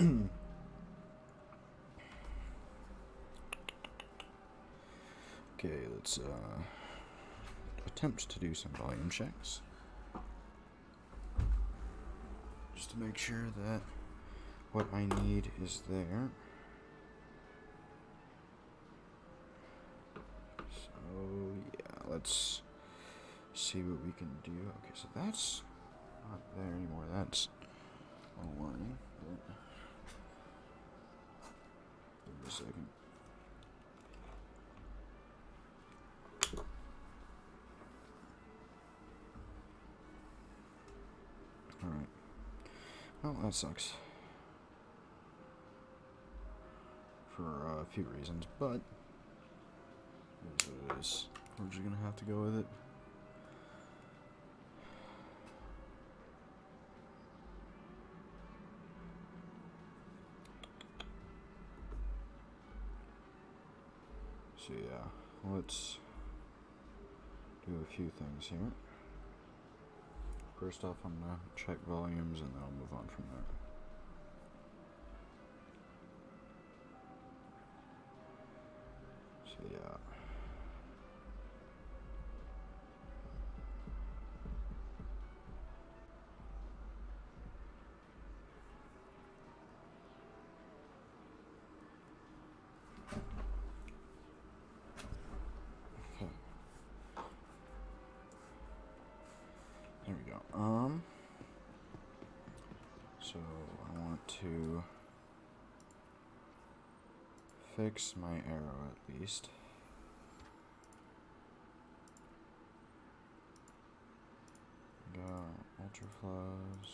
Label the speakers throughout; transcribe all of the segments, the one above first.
Speaker 1: Okay, let's attempt to do some volume checks. Just to make sure that what I need is there. So, yeah, let's see what we can do. Okay, so that's not there anymore. That's a line. Give me a second. Alright. Well, that sucks. For a few reasons, but it is what it is. We're just gonna have to go with it. So yeah, let's do a few things here. First off, I'm gonna check volumes and then I'll move on from there. So yeah. Okay. There we go. So I want to fix my arrow at least. Got ultraflows,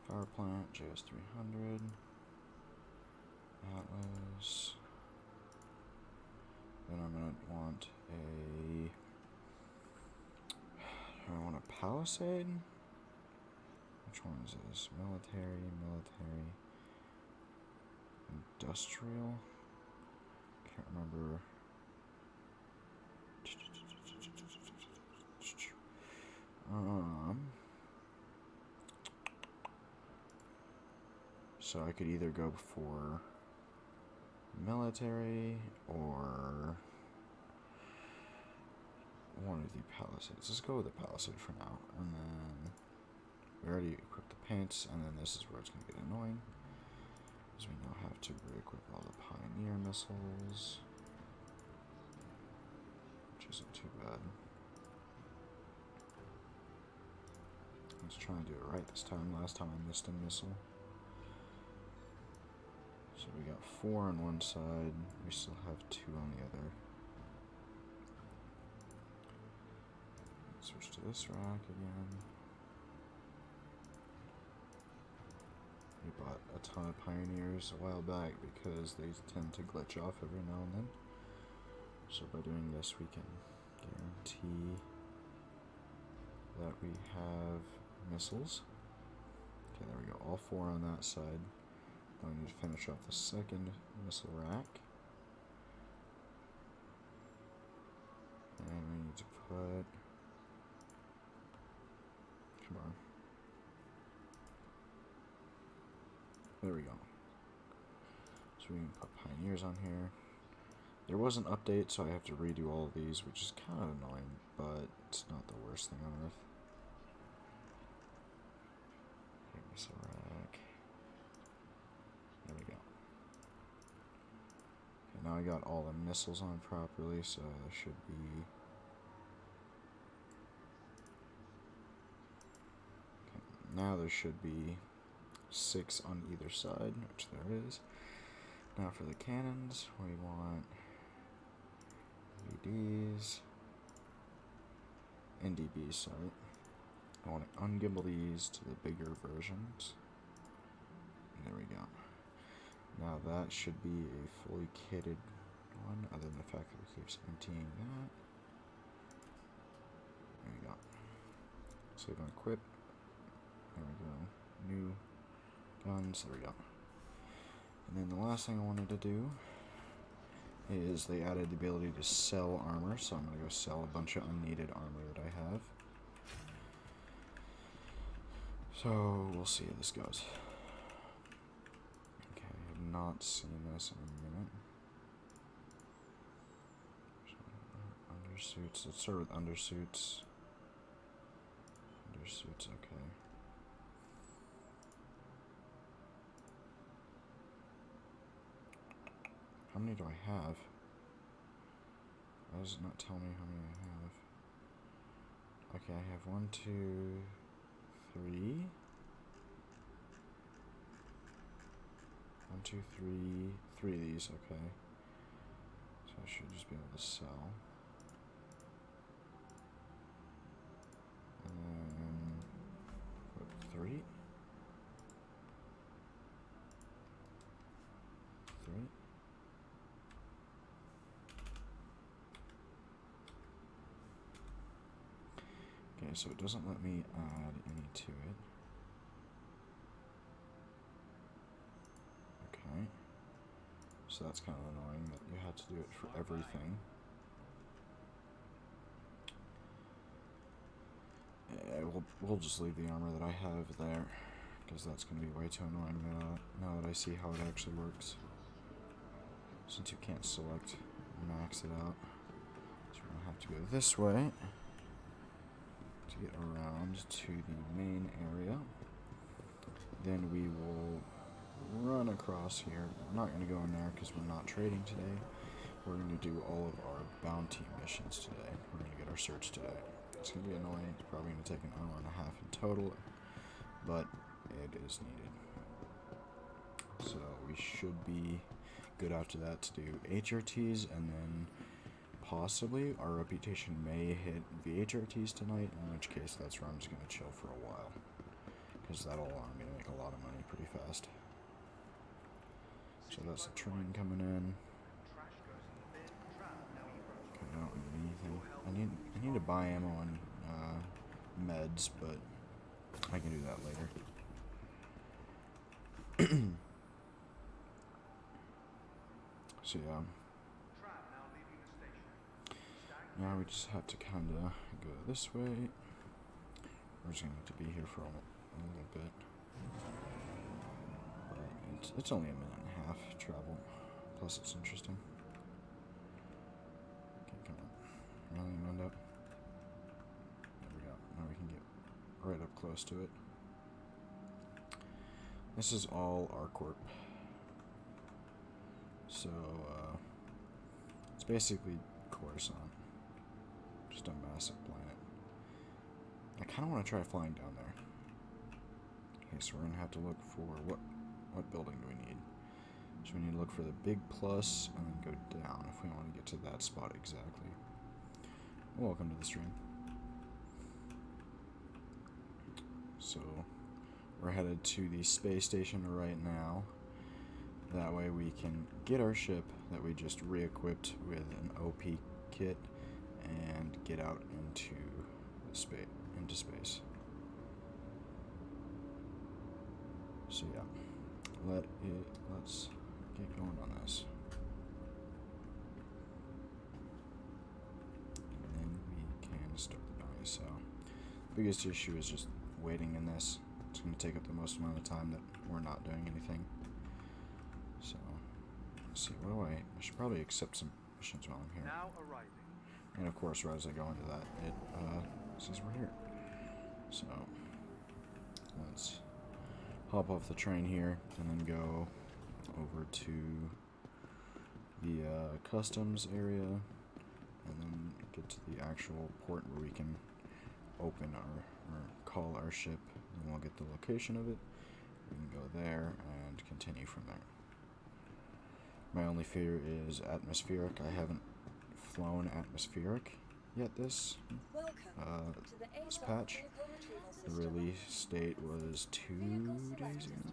Speaker 1: power plant, JS300, Atlas. Then I'm gonna want I want a Palisade. Which one is this? Military, industrial. Can't remember. So I could either go for military or one of the Palisades. Let's go with the Palisade for now. And then we already equipped the paints, and then this is where it's going to get annoying. Because we now have to re-equip all the Pioneer missiles. Which isn't too bad. Let's try and do it right this time. Last time I missed a missile. So we got 4 on one side. We still have 2 on the other. Switch to this rack again. We bought a ton of Pioneers a while back because they tend to glitch off every now and then. So by doing this we can guarantee that we have missiles. Okay, there we go. All 4 on that side. Now we need to finish off the second missile rack. And we need to put... Come on. There we go. So we can put Pioneers on here. There was an update, so I have to redo all of these, which is kind of annoying, but it's not the worst thing on earth. Okay, missile rack. There we go. Okay, now I got all the missiles on properly, so there should be... Okay, now there should be 6 on either side, which there is. Now for the cannons, we want VDs, NDBs, sorry. I want to ungimbal these to the bigger versions. And there we go. Now that should be a fully kitted one, other than the fact that we keep emptying that. There we go. Save on equip. There we go. New guns. There we go. And then the last thing I wanted to do is they added the ability to sell armor, so I'm going to go sell a bunch of unneeded armor that I have. So we'll see how this goes. not seen this in a minute. Undersuits. Let's start with undersuits. Undersuits, okay. How many do I have? Why does it not tell me how many I have? Okay, I have 1, 2, 3. 1, 2, 3. 3 of these, okay. So I should just be able to sell. And then, what, 3? 3? Okay, so it doesn't let me add any to it. Okay. So that's kind of annoying that you had to do it for everything. Yeah, we'll just leave the armor that I have there, because that's going to be way too annoying now that I see how it actually works. Since you can't select max it out. So we're going to have to go this way to get around to the main area. Then we will run across here. We're not going to go in there because we're not trading today. We're going to do all of our bounty missions today. We're going to get our search today. It's going to be annoying. It's probably going to take an hour and a half in total, but it is needed. So we should be good after that to do HRTs, and then possibly our reputation may hit VHRTs tonight, in which case that's where I'm just going to chill for a while, because that'll allow me to make a lot of money pretty fast. So that's the train coming in. Okay, I don't need anything. I need to buy ammo and meds, but I can do that later. So yeah. Now we just have to kind of go this way. We're just going to have to be here for a little bit. But it's only a minute and a half travel. Plus it's interesting. Okay, come on. Really end up. There we go. Now we can get right up close to it. This is all ArcCorp. So, it's basically Coruscant. Just a massive planet. I kind of want to try flying down there. Okay, so we're going to have to look for what building do we need? So we need to look for the big plus and then go down if we want to get to that spot exactly. Welcome to the stream. So we're headed to the space station right now. That way we can get our ship that we just re-equipped with an OP kit and get out into space. So yeah, let's get going on this. And then we can start the bounty. So the biggest issue is just waiting in this. It's going to take up the most amount of time that we're not doing anything. So let's see, I should probably accept some missions while I'm here.
Speaker 2: Now arriving.
Speaker 1: And of course, right as I go into that, it says we're here. So let's hop off the train here and then go over to the customs area and then get to the actual port where we can open or call our ship, and we'll get the location of it. We can go there and continue from there. My only fear is atmospheric. I haven't flown atmospheric yet this patch. The release date was 2 days ago.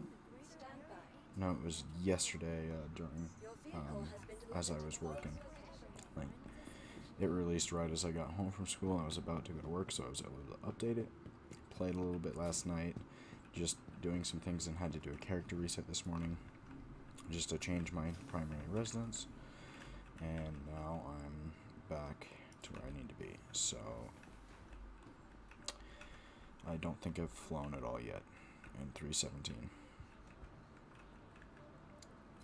Speaker 1: No, it was yesterday during as I was working. Like, it released right as I got home from school. I was about to go to work, so I was able to update it. Played a little bit last night, just doing some things, and had to do a character reset this morning just to change my primary residence. And now I'm back to where I need to be. So I don't think I've flown at all yet in 317.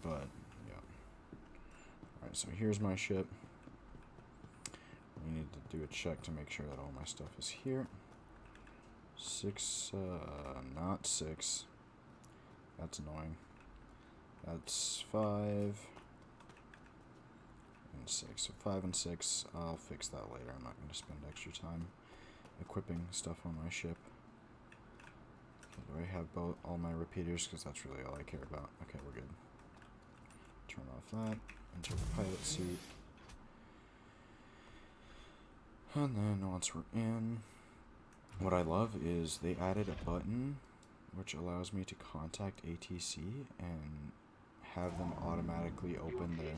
Speaker 1: But, yeah. Alright, so here's my ship. We need to do a check to make sure that all my stuff is here. 6, not 6. That's annoying. That's 5 and 6. So 5 and 6, I'll fix that later. I'm not going to spend extra time equipping stuff on my ship. Okay, do I have all my repeaters? Because that's really all I care about. Okay, we're good. Turn off that. Enter the pilot seat. And then once we're in, what I love is they added a button which allows me to contact ATC and have them automatically open the...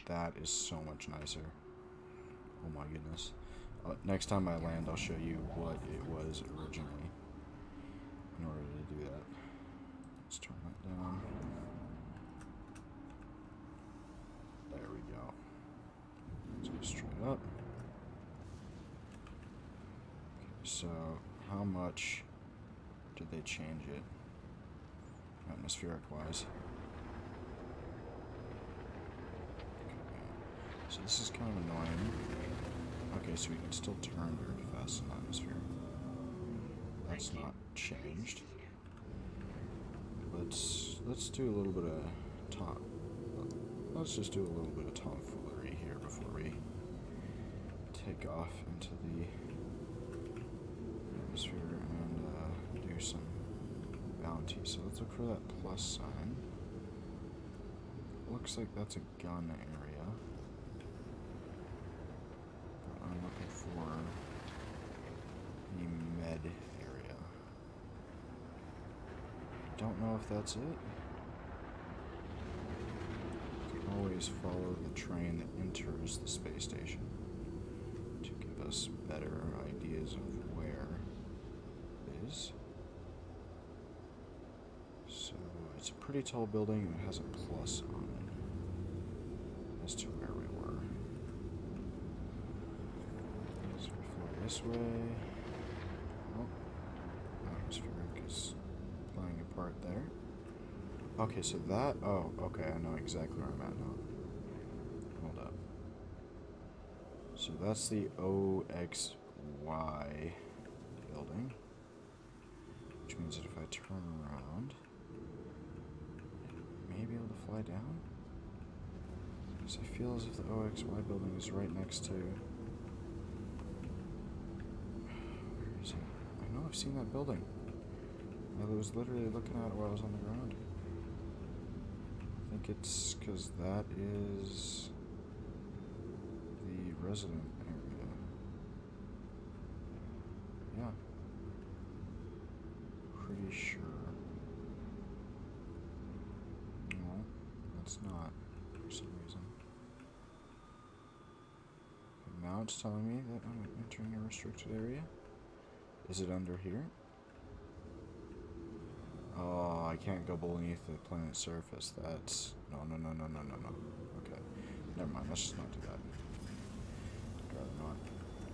Speaker 1: That is so much nicer. Oh my goodness. Next time I land, I'll show you what it was originally in order to do that. Let's turn that down. There we go. Let's go straight up. So, how much did they change it, atmospheric-wise? Okay. So this is kind of annoying. Okay, so we can still turn very fast in atmosphere. That's not changed. Let's do a little bit of Let's just do a little bit of tomfoolery here before we take off into the atmosphere and do some bounty. So let's look for that plus sign. Looks like that's a gun area. But I'm looking for the med area. Don't know if that's it. You can always follow the train that enters the space station to give us better ideas of where it is. So it's a pretty tall building and it has a plus on it as to where we were. So we fly this way. Oh, atmospheric is playing a part there. Okay, so that... Oh, okay, I know exactly where I'm at now. Hold up. So that's the OXY building. Which means that if I turn around, I may be able to fly down? Because I feel as if the OXY building is right next to... Where is it? I know I've seen that building. I was literally looking at it while I was on the ground. I think it's because that is the resident area. Yeah. Pretty sure. No, that's not for some reason. But now it's telling me that I'm entering a restricted area. Is it under here? Oh, I can't go beneath the planet's surface. That's... No. Okay. Never mind, let's just not do that. I'd rather not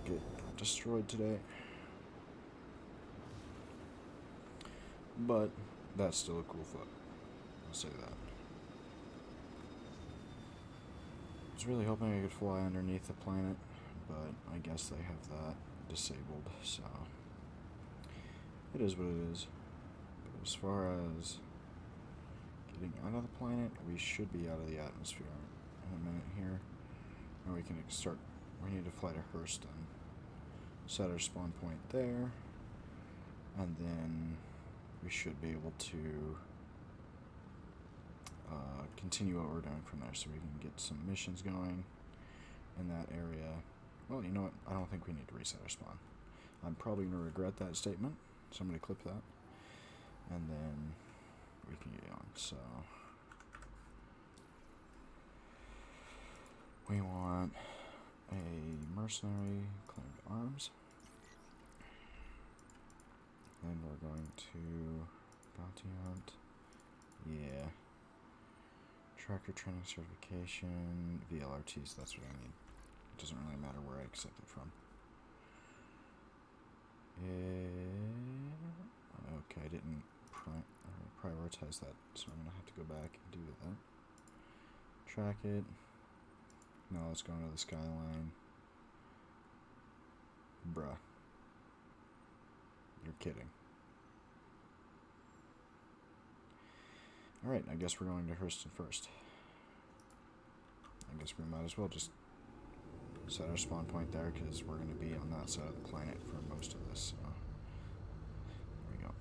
Speaker 1: get destroyed today. But, that's still a cool flip. I'll say that. I was really hoping I could fly underneath the planet, but I guess they have that disabled, so... It is what it is. As far as getting out of the planet, we should be out of the atmosphere in a minute here. And we can start, we need to fly to Hurston. Set our spawn point there. And then we should be able to continue what we're doing from there. So we can get some missions going in that area. Well, you know what? I don't think we need to reset our spawn. I'm probably going to regret that statement. Somebody clip that. And then we can get on. So we want a mercenary claimed arms. And we're going to bounty hunt. Yeah. Tracker training certification. VLRTs, that's what I need. It doesn't really matter where I accept it from. Okay, I didn't prioritize that, so I'm going to have to go back and do that. track it. Now let's go into the skyline. Bruh. You're kidding. Alright, I guess we're going to Hurston first. I guess we might as well just set our spawn point there, because we're going to be on that side of the planet for most of this. So. There we go.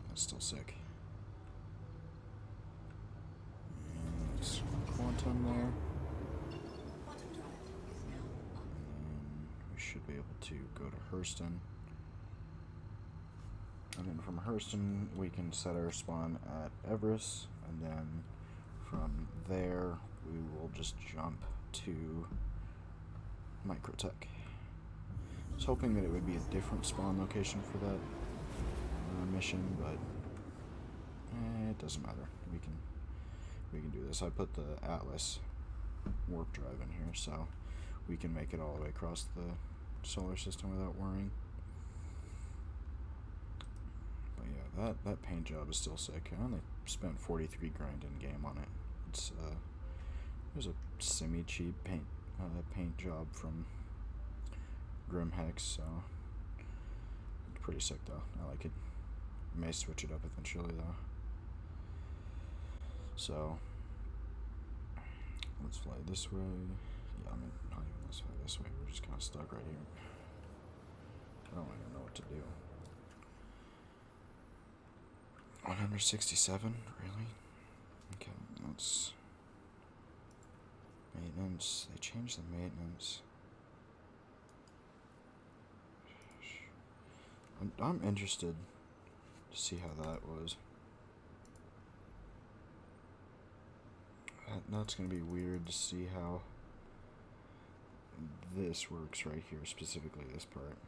Speaker 1: That's still sick. And it's Quantum there. We should be able to go to Hurston. And then from Hurston, we can set our spawn at Everest, and then from there, we will just jump to Microtech. I was hoping that it would be a different spawn location for that mission, but it doesn't matter. We can do this. I put the Atlas warp drive in here, so we can make it all the way across the solar system without worrying. But yeah, that paint job is still sick. I only spent 43 grand in game on it. It's it was a semi-cheap paint job from Grimhex, so it's pretty sick though. I like it. May switch it up eventually though. So let's fly this way. Yeah, I mean, not even let's fly this way. We're just kind of stuck right here. I don't even know what to do. 167, really? Okay, that's maintenance. They changed the maintenance. I'm interested to see how that was. That's gonna be weird to see how this works right here, specifically this part.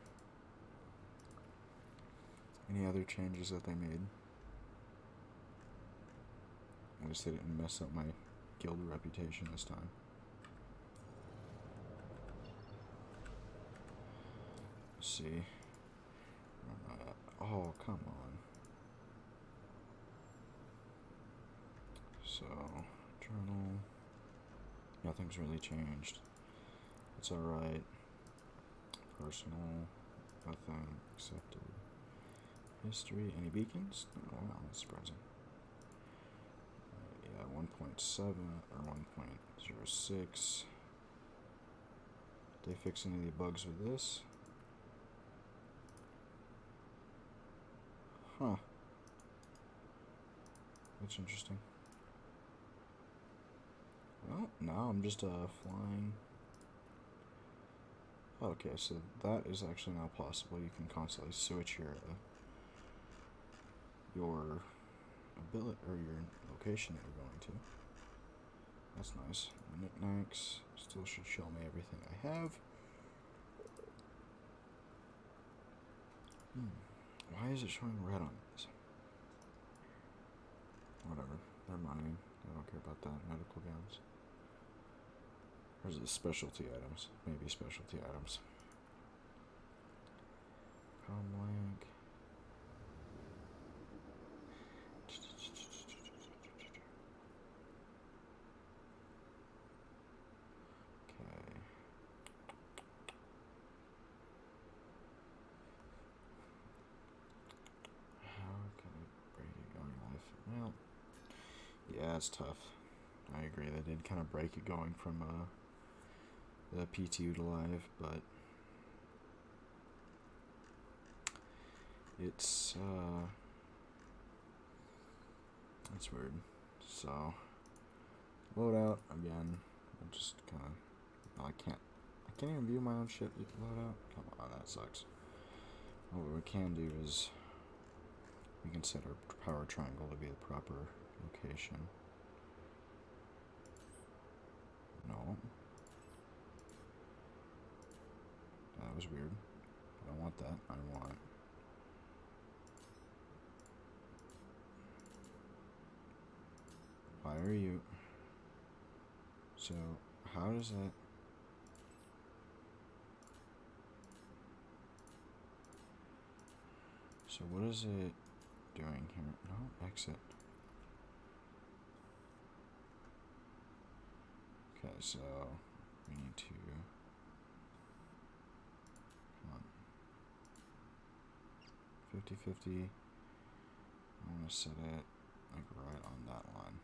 Speaker 1: Any other changes that they made? At least they didn't mess up my guild reputation this time. Let's see. Oh, come on. So, journal. Nothing's really changed. It's alright. Personal. Nothing accepted. History. Any beacons? Oh, wow, that's surprising. Yeah, 1.7 or 1.06. Did they fix any of the bugs with this? Huh. That's interesting. Well, now I'm just flying. Okay, so that is actually now possible. You can constantly switch your ability or your location that you're going to. That's nice. Knickknacks still should show me everything I have. Why is it showing red on this? Whatever. They're mining. I don't care about that. Medical gowns. Or is it specialty items? Maybe specialty items. Comlink. Okay. How can I break it going life? Well, yeah, it's tough. I agree. They did kind of break it going from the PTU to live, but it's weird. So load out again. I just kind of I can't even view my own shit. Load out. Come on, that sucks. What we can do is we can set our power triangle to be the proper location. No. That was weird. I don't want that. I want... Why are you... So, how does that... So what is it doing here? No, exit. so we need to, come on, 50-50. I want to set it like right on that line.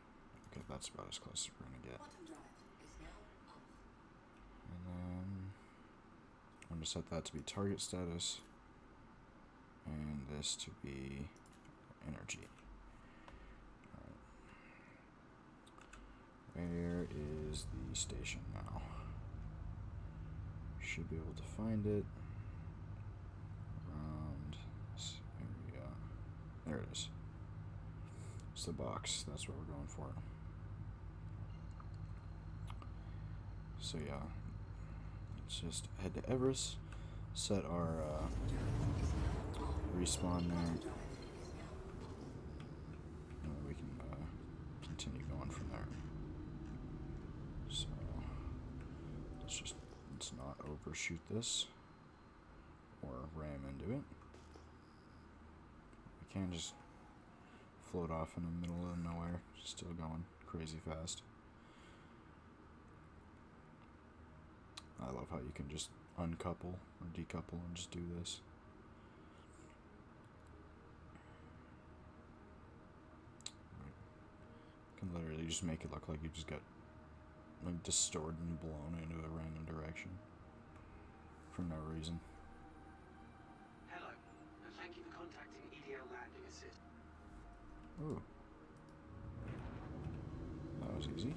Speaker 1: Okay, that's about as close as we're going to get. And then I'm going to set that to be target status, and this to be energy. Alright. Where is the station now? Should be able to find it around this area. There it is. It's the box. That's what we're going for. So yeah, let's just head to Everest, set our respawn there, and we can continue going from there. So let's not overshoot this or ram into it. We can't just float off in the middle of nowhere, still going crazy fast. I love how you can just uncouple or decouple and just do this. You can literally just make it look like you just got like distorted and blown into a random direction for no reason.
Speaker 2: Hello, and thank you for contacting EDL Landing Assist.
Speaker 1: Ooh. That was easy.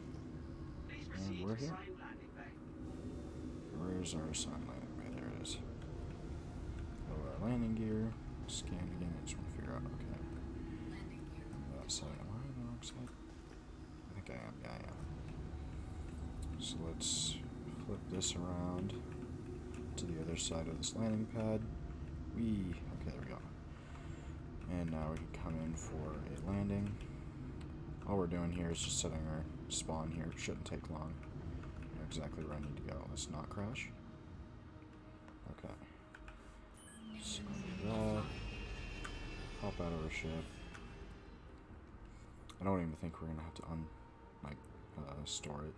Speaker 2: Please
Speaker 1: And
Speaker 2: proceed
Speaker 1: we're
Speaker 2: to
Speaker 1: here.
Speaker 2: assigned landing bay.
Speaker 1: Where's our assigned landing bay? There it is. Lower our landing gear. Scan again. I just want to figure out. Okay. That side. Am I on the wrong side? I think I am. Yeah, I am. So let's flip this around to the other side of this landing pad. Okay, there we go. And now we can come in for a landing. All we're doing here is just setting our spawn here. It shouldn't take long. I know exactly where I need to go. Let's not crash. Okay. So do that. Hop out of our ship. I don't even think we're gonna have to store it.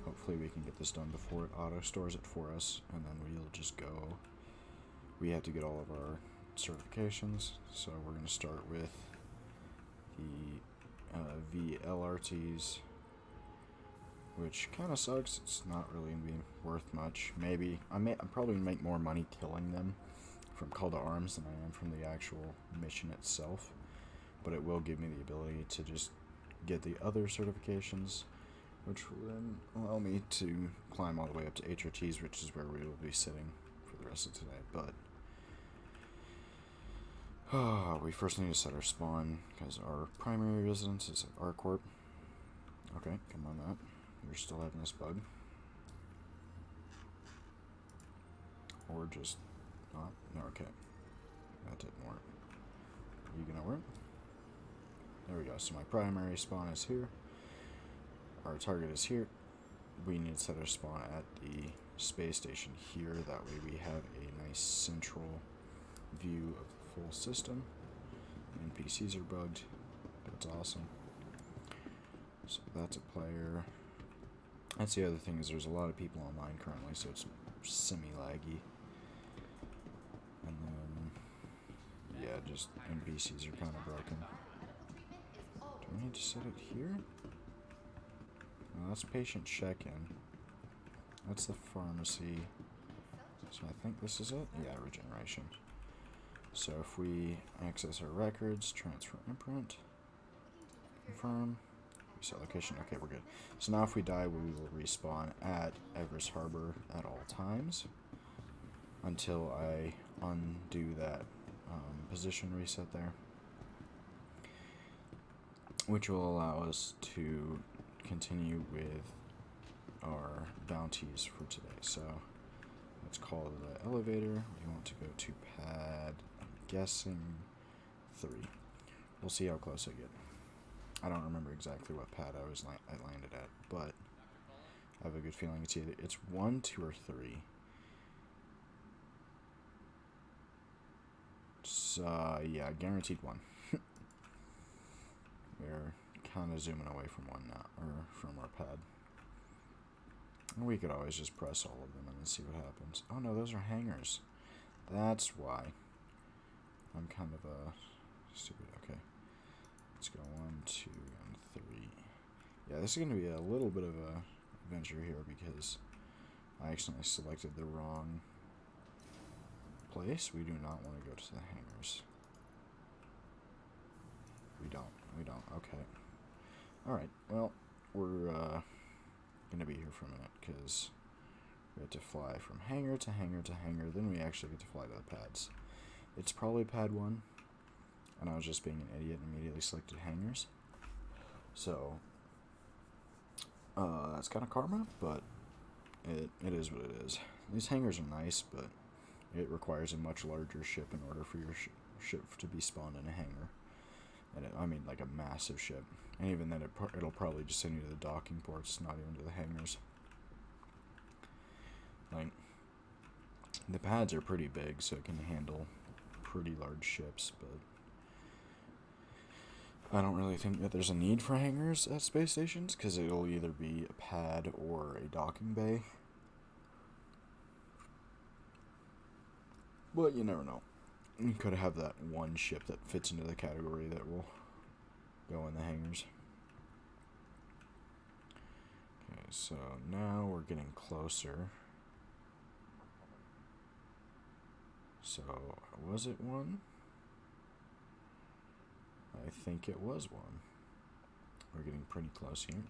Speaker 1: Hopefully we can get this done before it auto stores it for us, and then we'll just go. We have to get all of our certifications, so we're going to start with the VLRTs, which kind of sucks. It's not really going to be worth much. Maybe I'm probably going to make more money killing them from Call to Arms than I am from the actual mission itself, but it will give me the ability to just get the other certifications, which will then allow me to climb all the way up to HRTs, which is where we will be sitting for the rest of today. But we first need to set our spawn, because our primary residence is at ArcCorp. Okay, come on that. You're still having this bug. Or just not. No, okay. That didn't work. Are you gonna work? There we go. So my primary spawn is here. Our target is here. We need to set our spawn at the space station here. That way we have a nice central view of the full system. NPCs are bugged. That's awesome. So that's a player. That's the other thing, is there's a lot of people online currently, so it's semi-laggy. And then, yeah, just NPCs are kind of broken. Do we need to set it here? No, that's patient check-in. That's the pharmacy. So I think this is it? Yeah, regeneration. So if we access our records, transfer imprint, confirm, reset location. Okay, we're good. So now if we die, we will respawn at Everest Harbor at all times until I undo that position reset there, which will allow us to continue with our bounties for today. So let's call the elevator. We want to go to pad, I'm guessing 3. We'll see how close I get. I don't remember exactly what pad I landed at, but I have a good feeling it's 1, 2, or 3. So yeah, guaranteed 1. We're kind of zooming away from 1 now, or from our pad. We could always just press all of them and then see what happens. Oh no, those are hangers. That's why. I'm kind of stupid. Okay. Let's go 1, 2, and 3. Yeah, this is going to be a little bit of a adventure here because I accidentally selected the wrong place. We do not want to go to the hangars. We don't. Okay. Alright, well, we're going to be here for a minute because we have to fly from hangar to hangar to hangar. Then we actually get to fly to the pads. It's probably pad 1. And I was just being an idiot and immediately selected hangars. So, that's kind of karma, but it is what it is. These hangars are nice, but it requires a much larger ship in order for your ship to be spawned in a hangar. And I mean, like a massive ship. And even then, it'll probably just send you to the docking ports, not even to the hangars. Like, the pads are pretty big, so it can handle pretty large ships, but I don't really think that there's a need for hangars at space stations, because it'll either be a pad or a docking bay. But you never know. You could have that one ship that fits into the category that will go in the hangars. Okay, so now we're getting closer. So, was it 1? I think it was 1. We're getting pretty close here.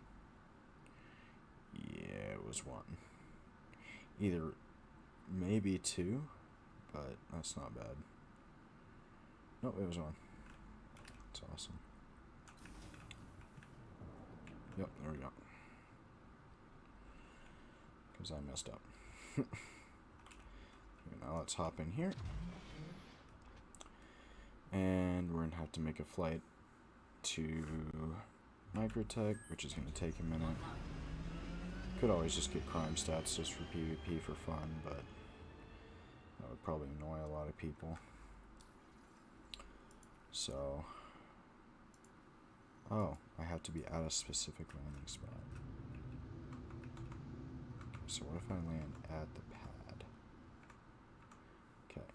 Speaker 1: Yeah, it was 1. Either maybe 2, but that's not bad. Nope, it was 1. That's awesome. Yep, there we go. Because I messed up. Now let's hop in here. And we're going to have to make a flight to Microtech, which is going to take a minute. Could always just get crime stats just for PvP for fun, but that would probably annoy a lot of people. So, oh, I have to be at a specific landing spot. So what if I land at the pad? Okay.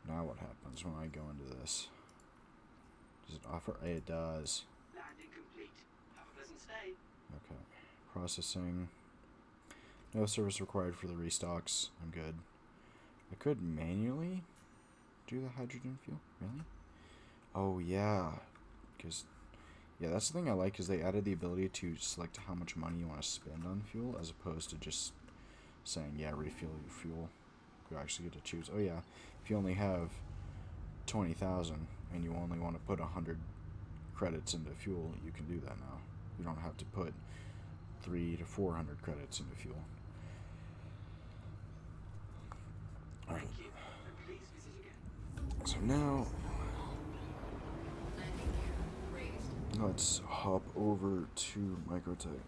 Speaker 1: Now what happens when I go into this? Does it offer? It does.
Speaker 2: Landing complete. Have a pleasant stay.
Speaker 1: Okay. Processing. No service required for the restocks. I'm good. I could manually do the hydrogen fuel? Really? Oh, yeah. Because, yeah, that's the thing I like, is they added the ability to select how much money you want to spend on fuel, as opposed to just saying, yeah, refuel your fuel. You actually get to choose. Oh, yeah. If you only have 20,000 and you only want to put 100 credits into fuel, you can do that now. You don't have to put 300 to 400 credits into fuel. Alright.
Speaker 2: Thank you. And please visit again.
Speaker 1: So now, let's hop over to Microtech.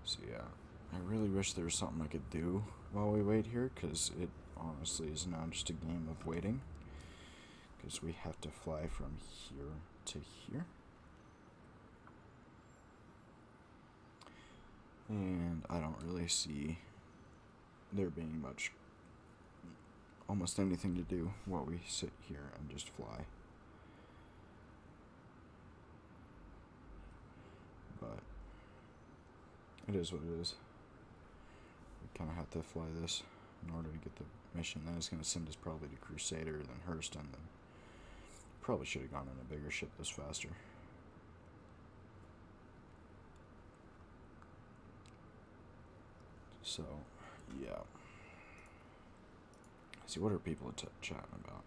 Speaker 1: So yeah, I really wish there was something I could do while we wait here, because it honestly is now just a game of waiting. Because we have to fly from here to here. And I don't really see there being almost anything to do while we sit here and just fly. But it is what it is. We kind of have to fly this in order to get the mission. Then it's going to send us probably to Crusader, then Hurston, then probably should have gone in a bigger ship this faster. So, yeah. See, what are people chatting about?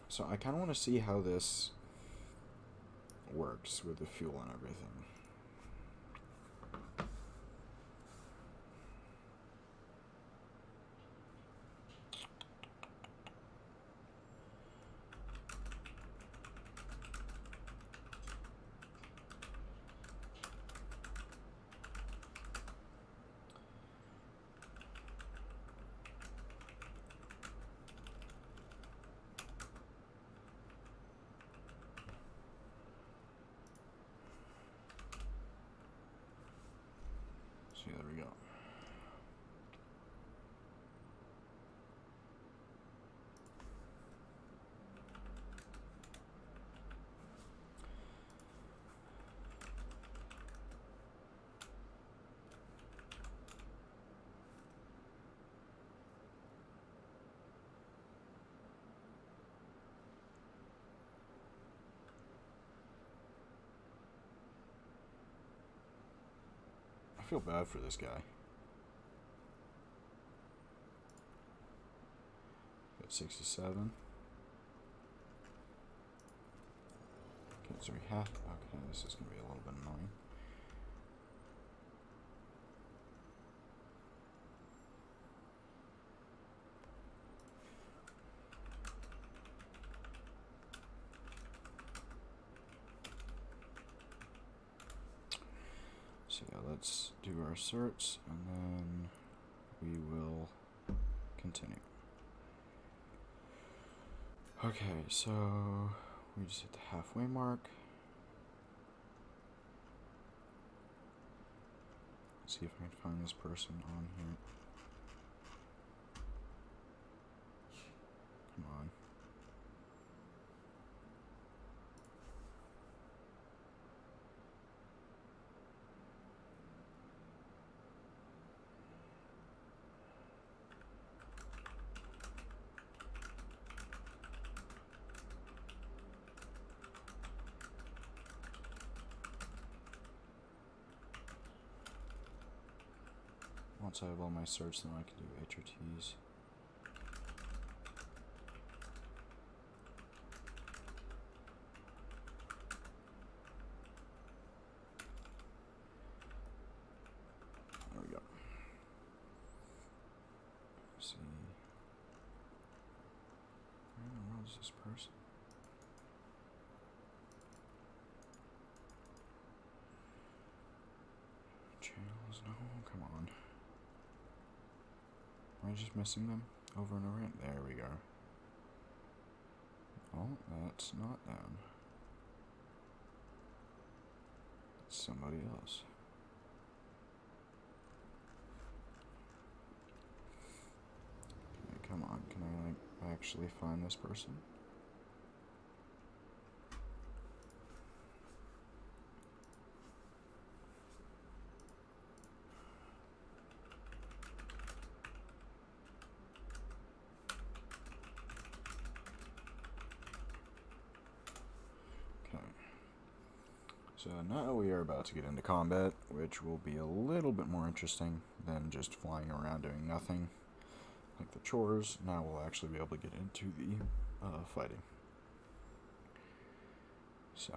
Speaker 1: So I kind of want to see how this works with the fuel and everything. we go. I feel bad for this guy. Got 67. Okay, so we have. Okay, this is gonna be a little bit annoying. So yeah, let's do our certs and then we will continue. Okay, so we just hit the halfway mark. See if I can find this person on here. Come on. Once I have all my certs, then I can do HRTs. There we go. Let's see. Where in the world is this person? Channels? No, come on. Am I just missing them over and over? There we go. Oh, that's not them. It's somebody else. Okay, come on, can I like actually find this person? So now we are about to get into combat, which will be a little bit more interesting than just flying around doing nothing, like the chores. Now we'll actually be able to get into the fighting. So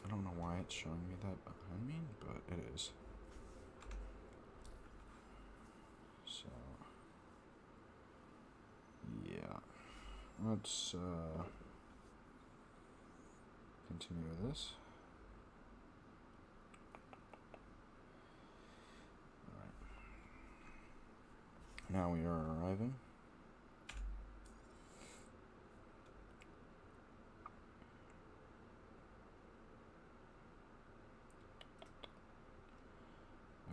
Speaker 1: I don't know why it's showing me that behind me, but it is. So yeah. Let's continue with this. Alright. Now we are arriving.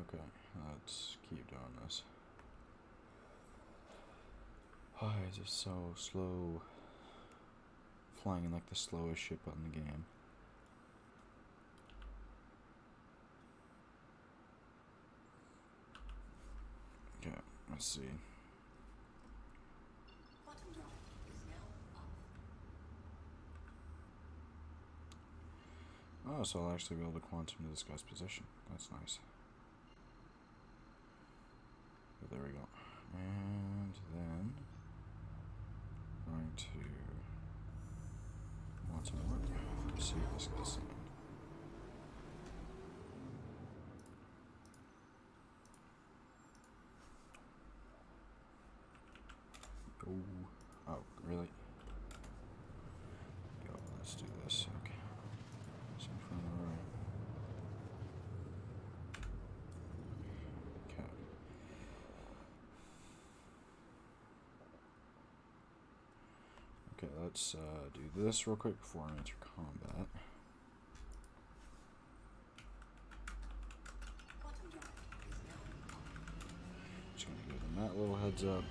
Speaker 1: Okay, let's keep doing this. Why is it so slow? Flying in like the slowest ship on the game. Okay, let's see. Oh, so I'll actually be able to quantum to this guy's position. That's nice. But there we go. And then going to want some more. Let's see what this guy's saying. Oh, really? Go, let's do this. Okay. So from the right. Okay. Okay, let's do this real quick before I enter combat. heads up.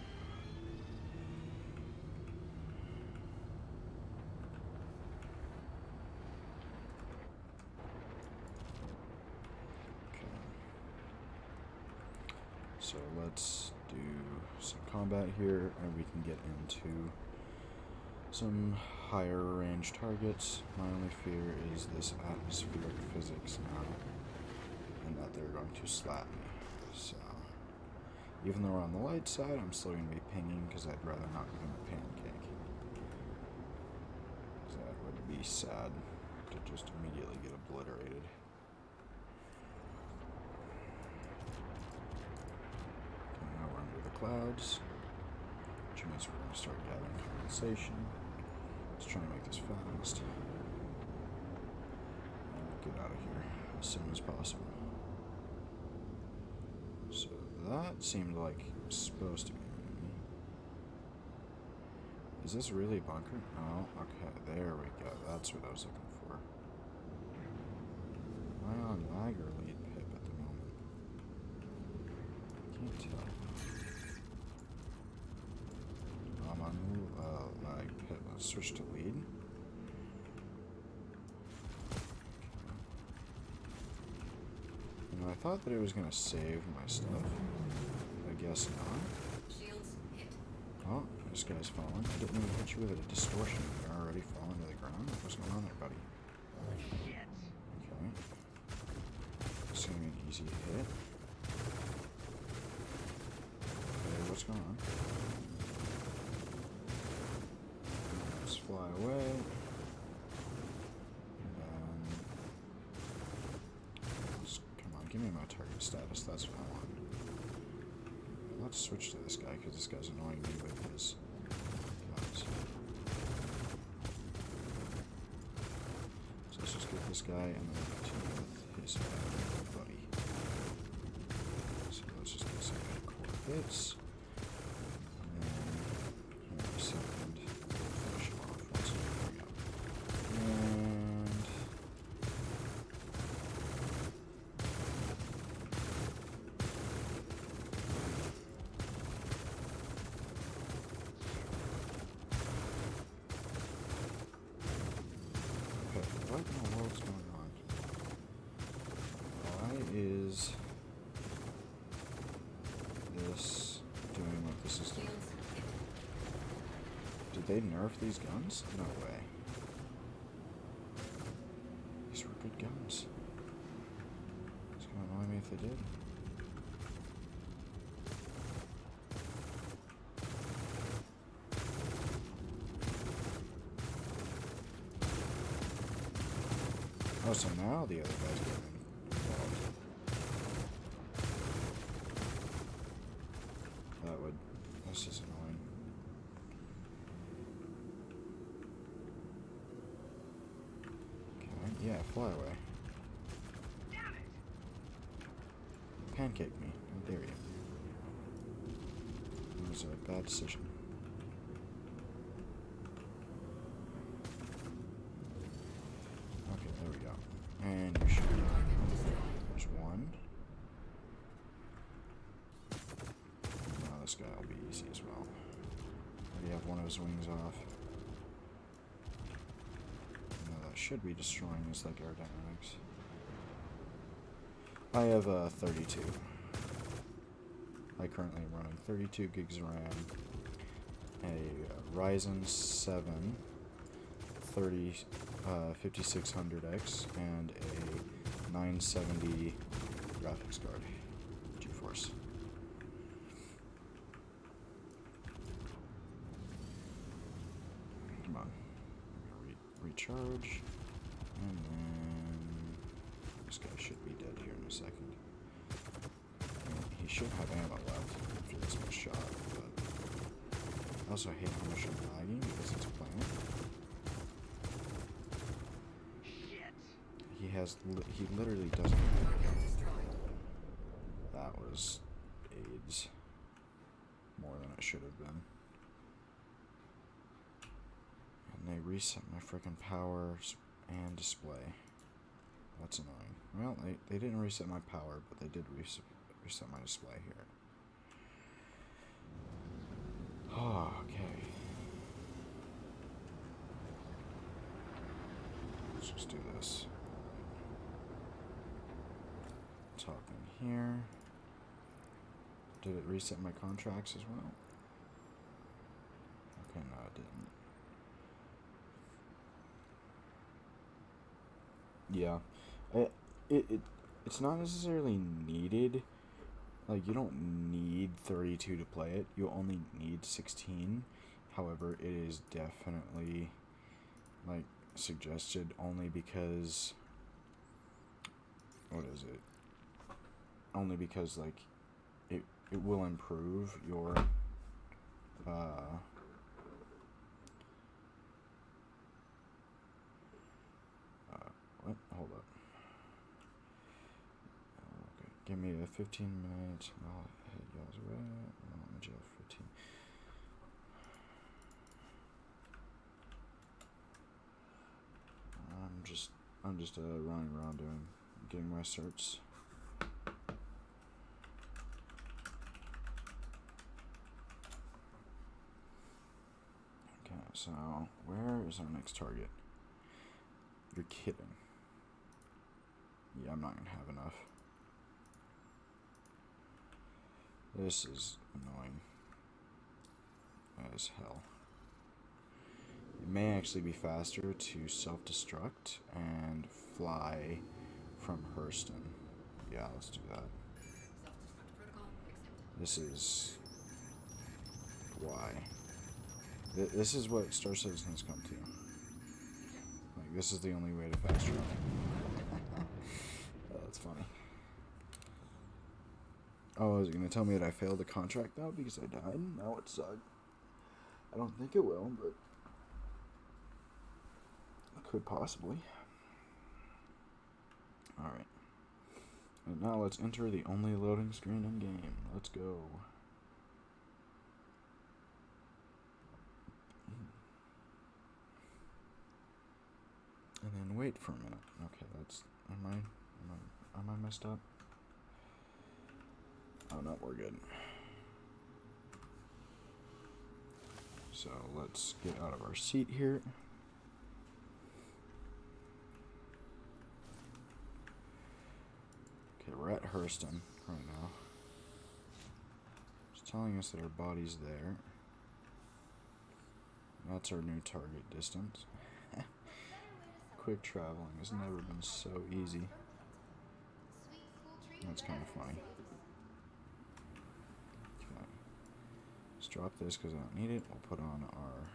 Speaker 1: Okay. So let's do some combat here, and we can get into some higher range targets. My only fear is this atmospheric physics now, and that they're going to slap me. So, even though we're on the light side, I'm still going to be pinging because I'd rather not become a pancake. That would be sad to just immediately get obliterated. Okay, now we're under the clouds, which means we're going to start gathering condensation. Let's try and make this fast. And get out of here as soon as possible. So that seemed like supposed to be an enemy. Is this really a bunker? Oh, okay, there we go. That's what I was looking for. Am I on lag or lead pip at the moment? I can't tell. I'm on lag pip. Let's switch to lead. I thought that it was going to save my stuff. I guess not. Oh, this guy's falling. I didn't even hit you with a distortion. You're already falling to the ground? What's going on there, buddy? Okay. This is going to be an easy hit. Okay, what's going on? Let's fly away. Give me my target status, that's what I want. Let's switch to this guy, because this guy's annoying me with his guns. So let's just get this guy, and then continue with his buddy. So let's just get some core hits. And then, here in a second, we'll finish him off once we bring up. What in the world's going on? Why is this doing what this is doing? Did they nerf these guns? No way. These were good guns. It's going to annoy me if they did. Oh, so now the other guy's getting involved. That's just annoying. Okay, yeah, fly away. Pancake me, how dare you. That was a bad decision. Okay, there we go. And you should be. There's one. Now this guy will be easy as well. Already have one of his wings off. Now that should be destroying his like aerodynamics. I have 32. I currently am running 32 gigs of RAM, a Ryzen 7 5600X, and a 970 graphics card, GeForce. Come on, I'm gonna recharge, and then this guy should be dead here in a second. And he should have ammo left after this much shot, but I also hate how much I'm lagging because it's playing. He literally doesn't have a gun. That was AIDS. More than it should have been. And they reset my freaking powers and display. That's annoying. Well, they didn't reset my power, but they did reset my display here. Oh, okay. Let's just do this. Talk in here. Did it reset my contracts as well? Okay, no, it didn't. Yeah. It's not necessarily needed. Like, you don't need 32 to play it. You only need 16. However, it is definitely, like, suggested only because... What is it? Only because, like, it will improve your... what? Hold up. Okay, give me a 15 minutes. I'll head y'all's way. I'm in jail for 15. I'm just running around getting my certs. Okay, so where is our next target? You're kidding. Yeah, I'm not gonna have enough. This is annoying as hell. It may actually be faster to self-destruct and fly from Hurston. Yeah, let's do that. This is why. This is what Star Citizen has come to. Like, this is the only way to fast travel. Oh, that's funny. Oh, is it going to tell me that I failed the contract now because I died? No, it sucked. I don't think it will, but it could possibly. Alright. And now let's enter the only loading screen in game. Let's go. And then wait for a minute. Okay, that's... Am I messed up? Oh, no, we're good. So let's get out of our seat here. Okay, we're at Hurston right now. It's telling us that our body's there. That's our new target distance. Quick traveling has never been so easy. That's kind of funny. Okay. Let's drop this because I don't need it. We'll put on our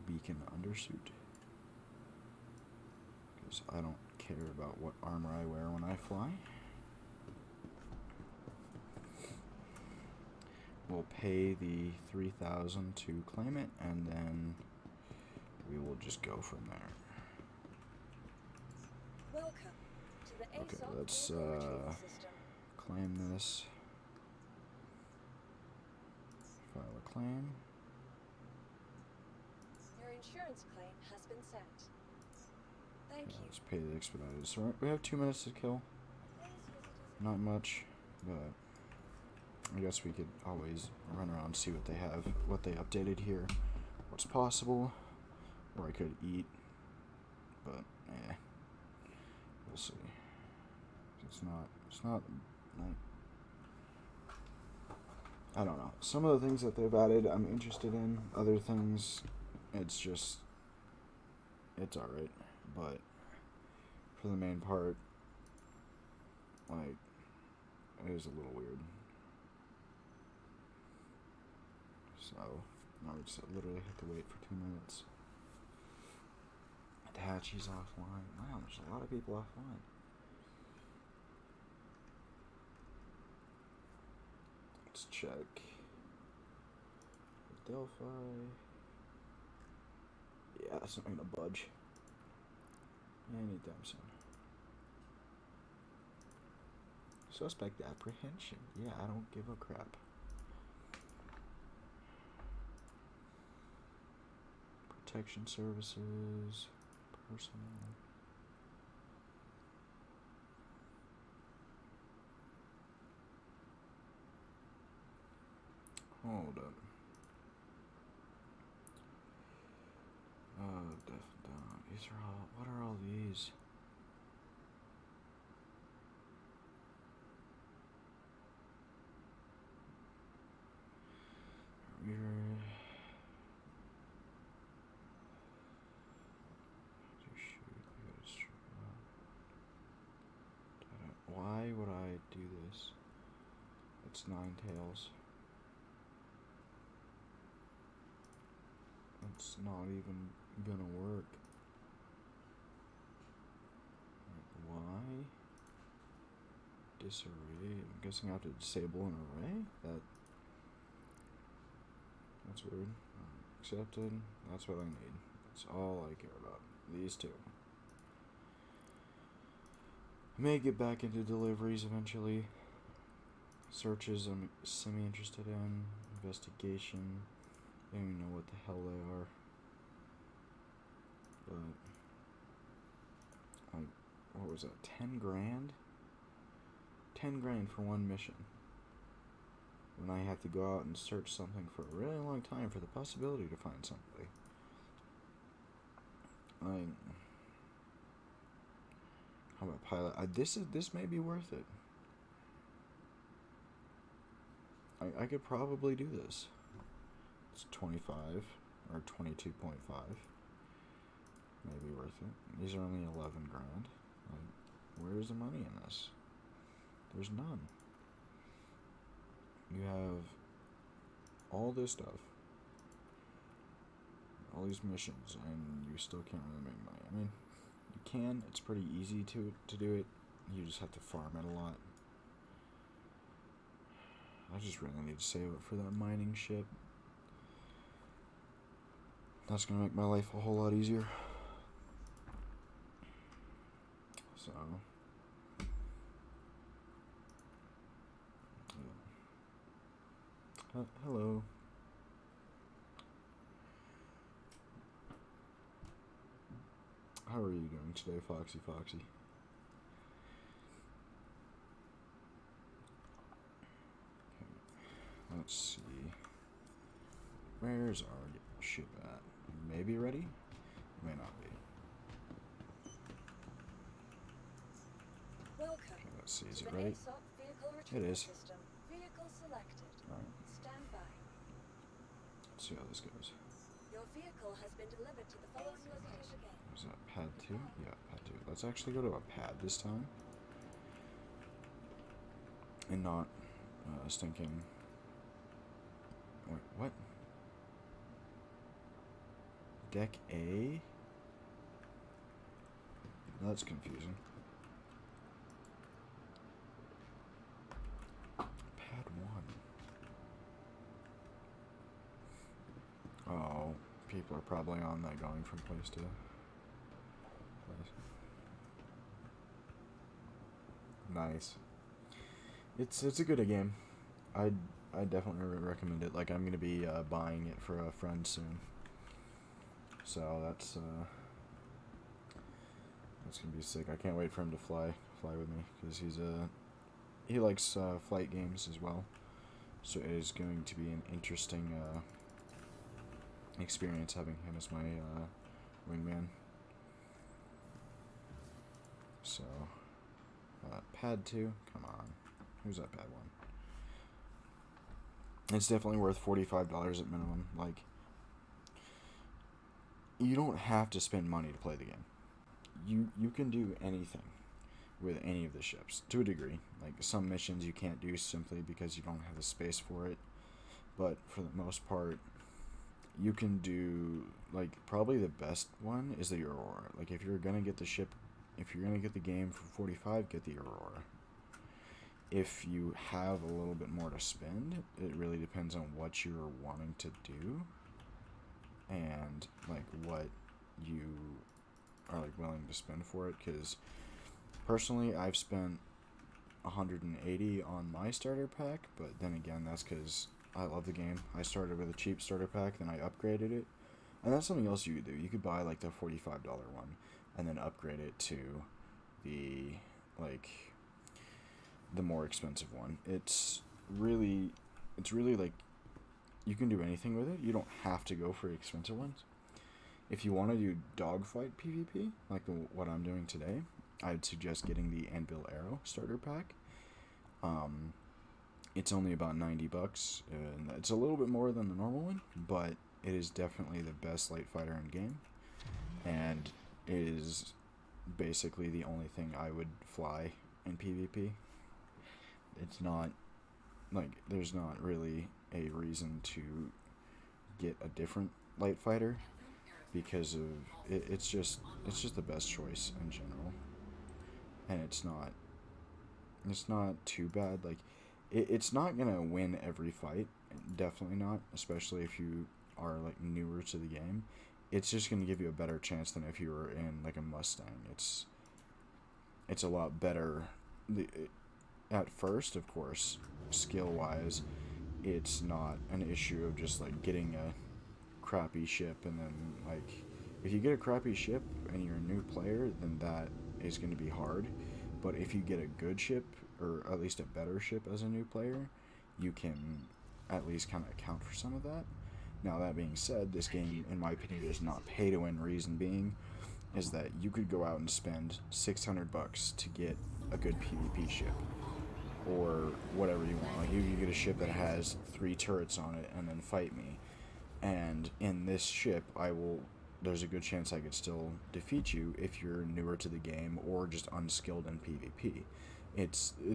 Speaker 1: beacon undersuit. Because I don't care about what armor I wear when I fly. We'll pay the 3,000 to claim it, and then we will just go from there.
Speaker 3: Welcome to the
Speaker 1: Okay, let's claim this. File a claim.
Speaker 3: Your insurance claim has been sent. Thank you.
Speaker 1: Let's pay the expedited. So we have 2 minutes to kill. Not much, but I guess we could always run around and see what they have, what they updated here, what's possible, or I could eat, but we'll see. It's not like, I don't know. Some of the things that they've added I'm interested in. Other things, it's alright, but for the main part, like, it is a little weird. So, now we just literally have to wait for 2 minutes. Apache's offline. Wow, there's a lot of people offline. Let's check. Delphi. Yeah, that's not gonna budge anytime soon. Suspect apprehension. Yeah, I don't give a crap. Protection services. Personnel. Hold up. What are all these? Why would I do this? It's Ninetales. It's not even gonna work. Why? Disarray. I'm guessing I have to disable an array? That's weird. Accepted. That's what I need. That's all I care about. These two. I may get back into deliveries eventually. Searches I'm semi-interested in. Investigation. I don't even know what the hell they are. But, like, what was that? 10 grand? 10 grand for one mission. When I have to go out and search something for a really long time for the possibility to find somebody. Like, how about pilot? This may be worth it. I could probably do this. It's 25 or 22.5. Maybe worth it. These are only 11 grand. Like, where's the money in this? There's none. You have all this stuff, all these missions, and you still can't really make money. I mean, you can. It's pretty easy to do it. You just have to farm it a lot. I just really need to save up for that mining ship. That's gonna make my life a whole lot easier. So, yeah. Hello. How are you doing today, Foxy? Let's see. Where's our ship at? Maybe ready? May not be.
Speaker 3: Welcome.
Speaker 1: Okay, let's see. Is
Speaker 3: to
Speaker 1: it
Speaker 3: the
Speaker 1: right?
Speaker 3: ASOP vehicle
Speaker 1: It
Speaker 3: retrieval
Speaker 1: is.
Speaker 3: system. Vehicle selected.
Speaker 1: Alright.
Speaker 3: Stand by.
Speaker 1: Let's see how this goes.
Speaker 3: Your vehicle has been delivered to the following location.
Speaker 1: Is that pad 2? Yeah, pad 2. Let's actually go to a pad this time. And not stinking. Wait, what? Deck A? That's confusing. Pad 1. Oh, people are probably on that going from place to place. Nice. It's a good game. I definitely recommend it. Like, I'm gonna be buying it for a friend soon. So that's gonna be sick. I can't wait for him to fly with me because he likes flight games as well. So it is going to be an interesting experience having him as my wingman. So pad 2, come on. Who's that pad 1? It's definitely worth $45 at minimum. Like, you don't have to spend money to play the game. You can do anything with any of the ships to a degree. Like, some missions you can't do simply because you don't have the space for it. But for the most part, you can do, like, probably the best one is the Aurora. Like, if you're gonna get the ship, if you're gonna get the game for 45, get the Aurora. If you have a little bit more to spend, it really depends on what you're wanting to do and like what you are like willing to spend for it. Because personally, I've spent 180 on my starter pack, but then again, that's because I love the game. I started with a cheap starter pack, then I upgraded it, and that's something else you could do. You could buy like the $45 one and then upgrade it to the like the more expensive one. It's really like you can do anything with it. You don't have to go for expensive ones. if you want to do dogfight PvP, like what I'm doing today, I'd suggest getting the Anvil Arrow starter pack. It's only about $90, and it's a little bit more than the normal one, but it is definitely the best light fighter in game, and it is basically the only thing I would fly in PvP. It's not, like, there's not really a reason to get a different light fighter, because of it's just the best choice in general, and it's not too bad. Like, it's not gonna win every fight, definitely not, especially if you are like newer to the game. It's just gonna give you a better chance than if you were in like a Mustang. It's a lot better. At first, of course, skill wise, it's not an issue of just like getting a crappy ship, and then like if you get a crappy ship and you're a new player, then that is going to be hard. But if you get a good ship, or at least a better ship as a new player, you can at least kind of account for some of that. Now, that being said, this game, in my opinion, is not pay to win. Reason being is that you could go out and spend $600 to get a good PvP ship, or whatever you want. Like, you get a ship that has 3 turrets on it, and then fight me. And in this ship, there's a good chance I could still defeat you if you're newer to the game or just unskilled in PvP.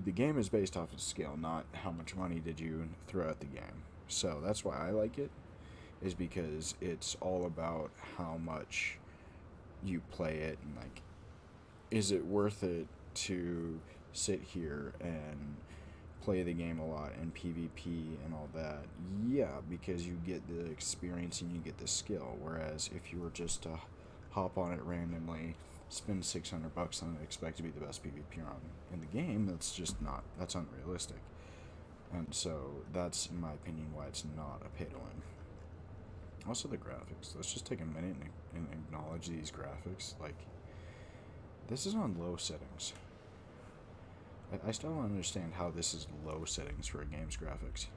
Speaker 1: The game is based off of skill, not how much money did you throw at the game. So that's why I like it, is because it's all about how much you play it, and like, is it worth it to sit here and play the game a lot in PvP and all that? Yeah, because you get the experience and you get the skill. Whereas if you were just to hop on it randomly, spend $600 and expect to be the best PvP on in the game, that's unrealistic. And so that's, in my opinion, why it's not a pay to win. Also, the graphics. Let's just take a minute and acknowledge these graphics. Like, this is on low settings. I still don't understand how this is low settings for a game's graphics.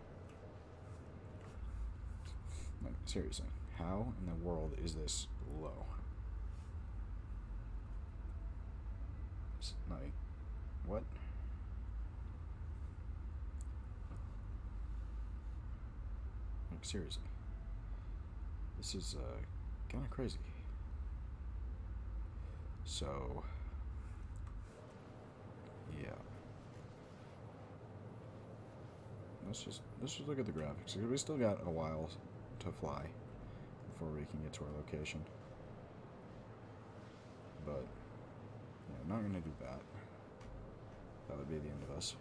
Speaker 1: Like, seriously, how in the world is this low? Like, what? Like, seriously. This is kind of crazy. So, yeah. Let's just look at the graphics. We still got a while to fly before we can get to our location. But yeah, I'm not gonna do that. That would be the end of us.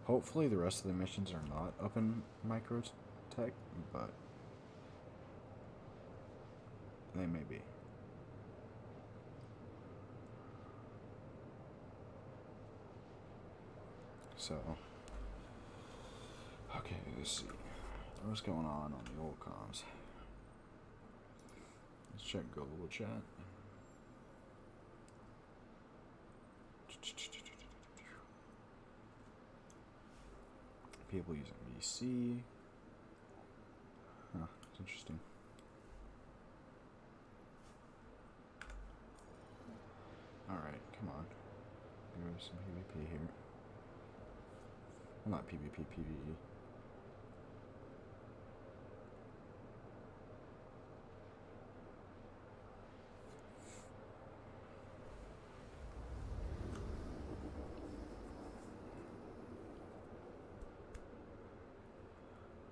Speaker 1: Hopefully the rest of the missions are not up in Microtech, but they may be. So, okay, let's see. What's going on the old comms? Let's check global chat. People using VC. Huh, it's interesting. Alright, come on. There's some PvP here. Well, not PvP, PvE.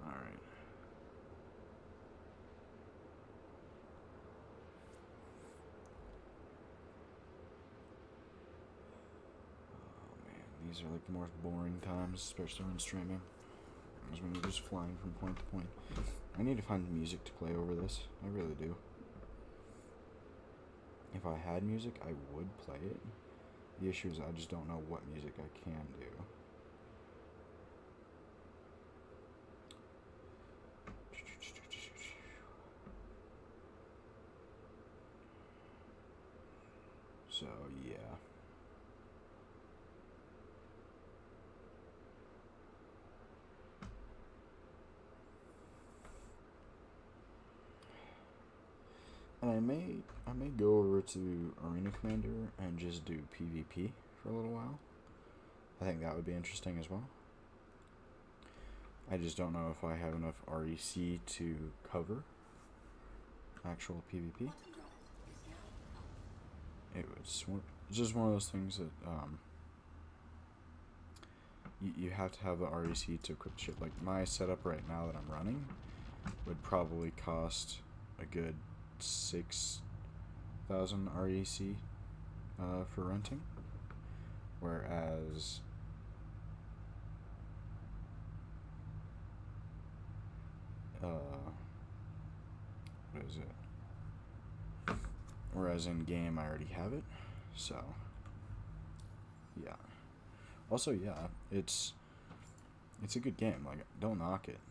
Speaker 1: Alright. These are like the most boring times, especially when streaming, is when you're just flying from point to point. I need to find music to play over this. I really do. If I had music, I would play it. The issue is I just don't know what music I can do. So, yeah. And I may go over to Arena Commander and just do PvP for a little while. I think that would be interesting as well. I just don't know if I have enough REC to cover actual PvP. It's just one of those things that you have to have the REC to equip shit. Like my setup right now that I'm running would probably cost a good 6,000 REC for renting, whereas what is it? Whereas in game I already have it, so yeah. Also, yeah, it's a good game. Like, don't knock it.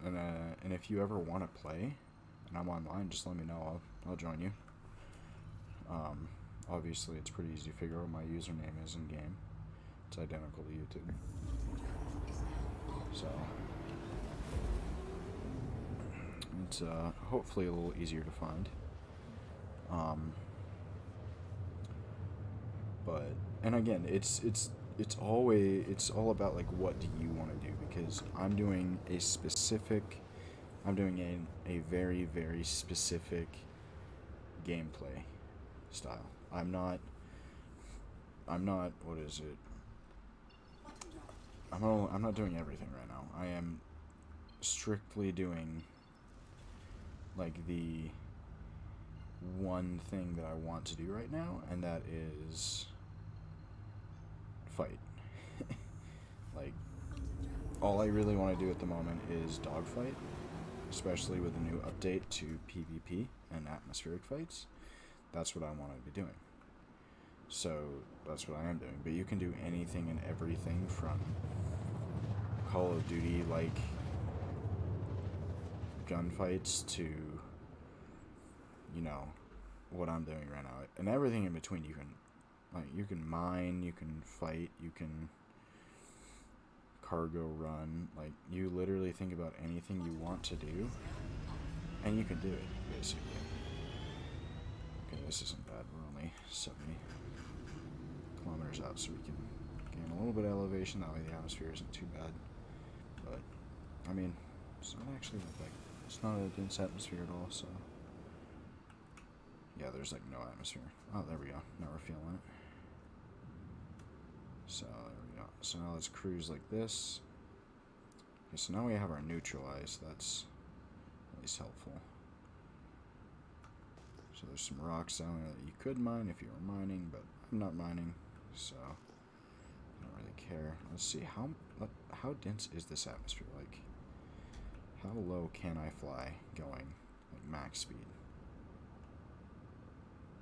Speaker 1: And if you ever want to play, and I'm online, just let me know. I'll join you. Obviously, it's pretty easy to figure out what my username is in game. It's identical to YouTube. So it's hopefully a little easier to find. But and again, it's all about like what do you want to do, because I'm doing a very, very specific gameplay style. I'm not what is it? I'm not doing everything right now. I am strictly doing like the one thing that I want to do right now, and that is fight. Like, all I really want to do at the moment is dogfight, especially with the new update to PvP and atmospheric fights. That's what I want to be doing. So that's what I am doing. But you can do anything and everything from Call of Duty like gunfights to, you know, what I'm doing right now, and everything in between. You can mine, you can fight, you can cargo run. Like, you literally think about anything you want to do, and you can do it, basically. Okay, this isn't bad. We're only 70 kilometers out, so we can gain a little bit of elevation. That way the atmosphere isn't too bad. But, I mean, it's not actually like, it's not a dense atmosphere at all, so. Yeah, there's like no atmosphere. Oh, there we go. Now we're feeling it. So, there we go. So now let's cruise like this. Okay, so now we have our neutralize. That's at least helpful. So there's some rocks down there that you could mine if you were mining, but I'm not mining, so I don't really care. Let's see, how dense is this atmosphere? Like, how low can I fly going, like max speed?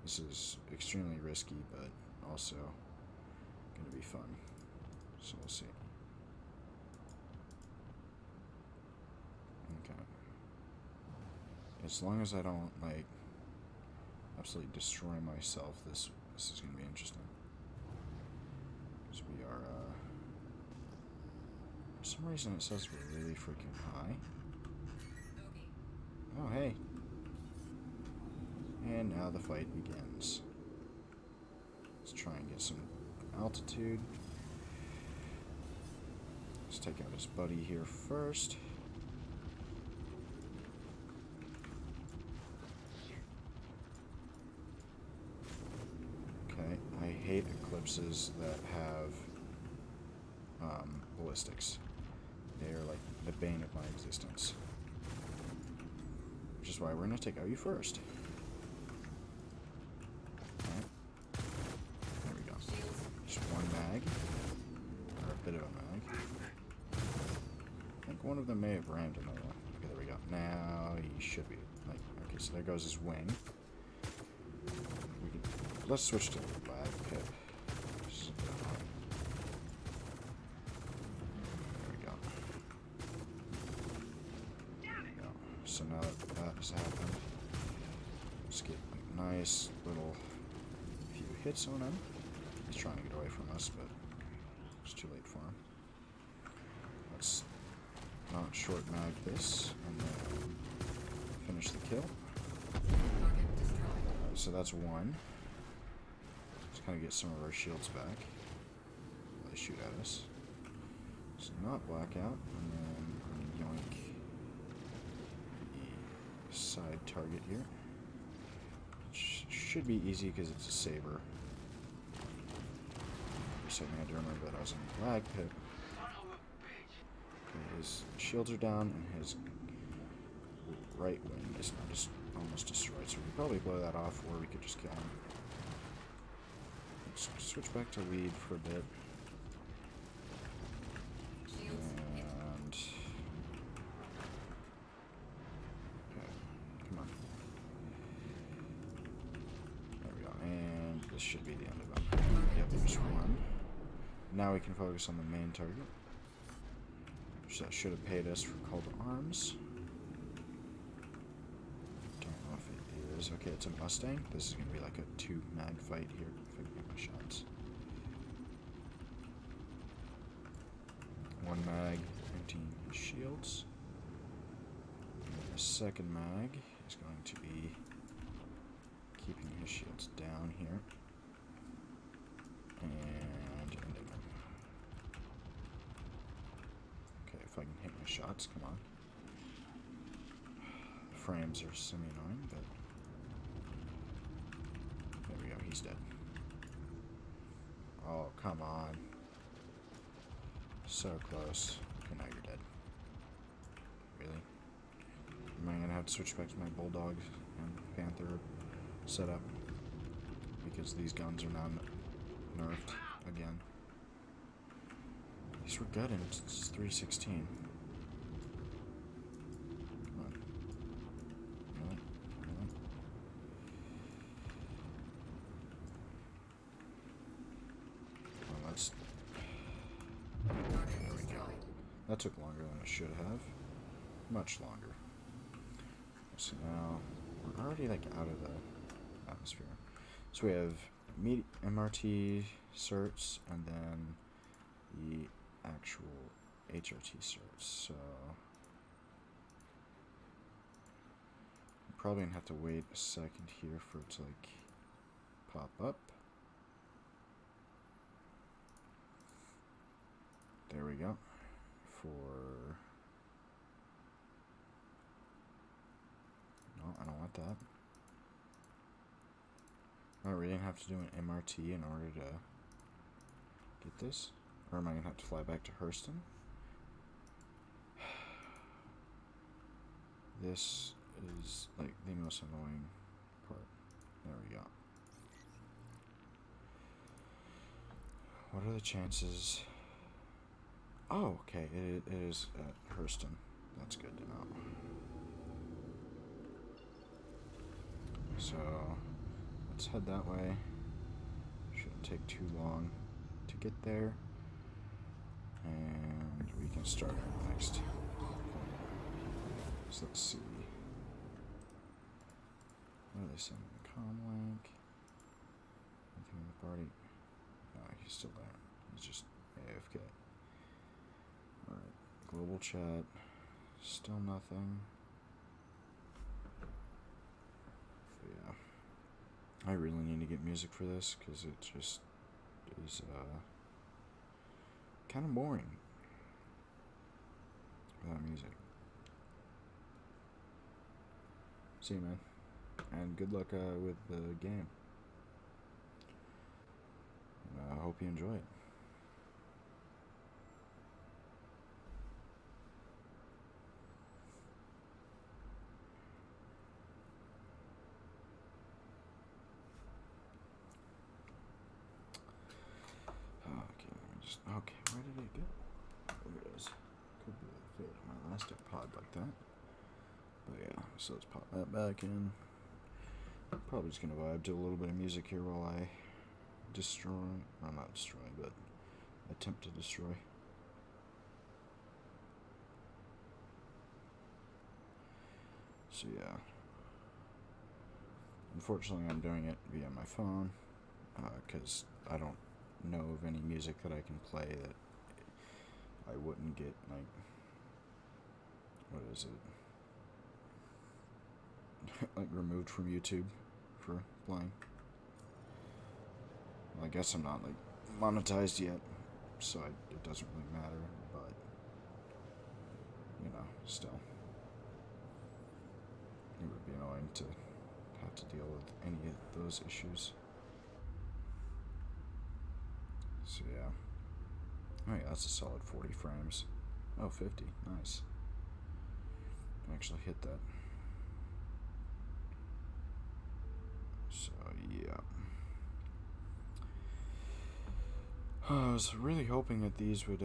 Speaker 1: This is extremely risky, but also going to be fun. So we'll see. Okay. As long as I don't, like, absolutely destroy myself, this is going to be interesting. Because we are, for some reason it says we're really freaking high. Oh, hey. And now the fight begins. Let's try and get some altitude. Let's take out his buddy here first. Okay, I hate eclipses that have ballistics. They are like the bane of my existence. Which is why we're going to take out you first. Alright. There we go. Just one mag. Or a bit of a mag. I think one of them may have rammed another one. Okay, there we go. Now he should be. Like, okay, so there goes his wing. Let's switch to bad pip. So now that that has happened, let's get a nice little few hits on him. He's trying to get away from us, but it's too late for him. Let's not short mag this and then finish the kill. Alright, so that's one. Let's kind of get some of our shields back. While they shoot at us. So not blackout, and then I'm gonna yoink the side target here. Which should be easy because it's a saber. For a second I had to remember that I was in the lag pit. Okay, his shields are down and his right wing is now just almost destroyed, so we could probably blow that off, or we could just kill him. Let's switch back to lead for a bit. And okay, come on. There we go. And this should be the end of them. Yep, there's one. Now we can focus on the main target. Which that should have paid us for call to arms. Okay, it's a Mustang. This is going to be like a 2-mag fight here if I can get my shots. 1 mag, emptying his shields. And the second mag is going to be keeping his shields down here. And ending them. Okay, if I can hit my shots, come on. The frames are semi-annoying, but there we go, he's dead. Oh, come on. So close. Okay, now you're dead. Really? Am I gonna have to switch back to my Bulldog and Panther setup? Because these guns are now nerfed again. These were good, and it's 316. Come on. Really? Really? Well, let's... There we go. That took longer than it should have. Much longer. So now, we're already like out of the atmosphere. So we have MRT certs and then the actual HRT certs. So I'm probably gonna have to wait a second here for it to like pop up. There we go. No, I don't want that. Oh, we didn't have to do an MRT in order to get this? Or am I going to have to fly back to Hurston? This is like the most annoying part. There we go. What are the chances? Oh, okay, it is at Hurston. That's good to know. So, let's head that way. Shouldn't take too long to get there. And we can start our next. So let's see. What are they saying? Comlink. Anything in the party? No, he's still there. He's just AFK. Alright. Global chat. Still nothing. So yeah. I really need to get music for this because it just is kind of boring without music. See you, man. And good luck with the game. I hope you enjoy it. Okay, where did it go? There it is. Could be a fit on my elastic pod like that. But yeah, so let's pop that back in. Probably just gonna vibe to a little bit of music here while I destroy, well not destroy, but attempt to destroy. So yeah. Unfortunately I'm doing it via my phone, because I don't know of any music that I can play that I wouldn't get, like, what is it, like removed from YouTube for playing. Well, I guess I'm not like monetized yet, so it doesn't really matter, but you know, still. It would be annoying to have to deal with any of those issues. So yeah. Oh yeah, that's a solid 40 frames. Oh, 50. Nice. I actually hit that. So yeah. I was really hoping that these would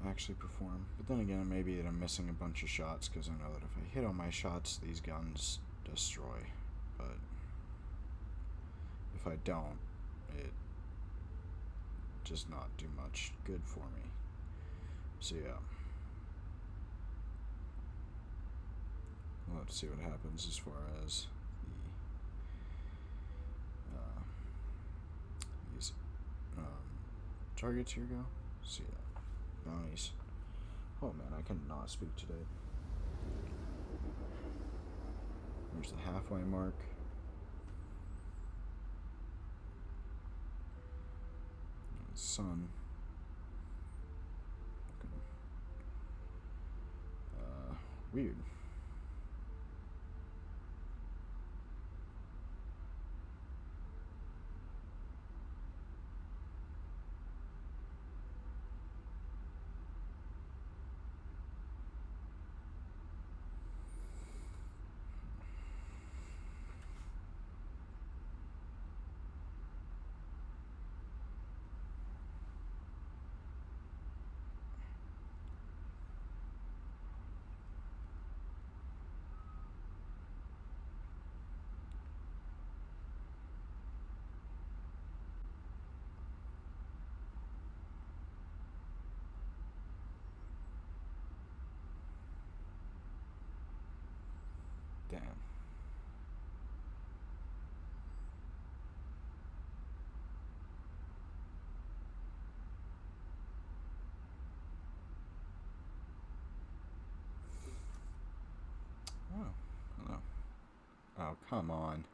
Speaker 1: actually perform, but then again, maybe that I'm missing a bunch of shots, because I know that if I hit all my shots, these guns destroy. But if I don't, it does not do much good for me. So yeah. We'll have to see what happens as far as these targets here go. See that. Nice. Oh man, I cannot speak today. There's the halfway mark. Sun. Weird. Damn. Oh, hello. Oh, come on.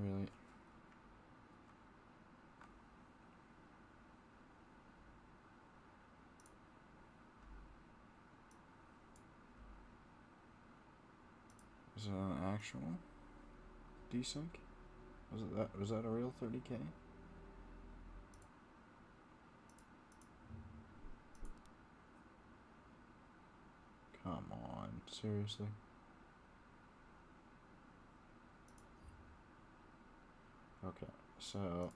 Speaker 1: Really? Is it an actual desync? Was that a real 30K? Come on, seriously? Okay, so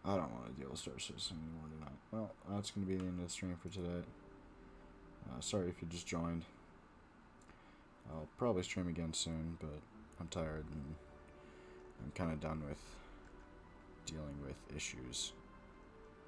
Speaker 1: I don't want to deal with Star Citizen anymore tonight. Well, that's going to be the end of the stream for today. Sorry if you just joined. I'll probably stream again soon, but I'm tired and I'm kind of done with dealing with issues.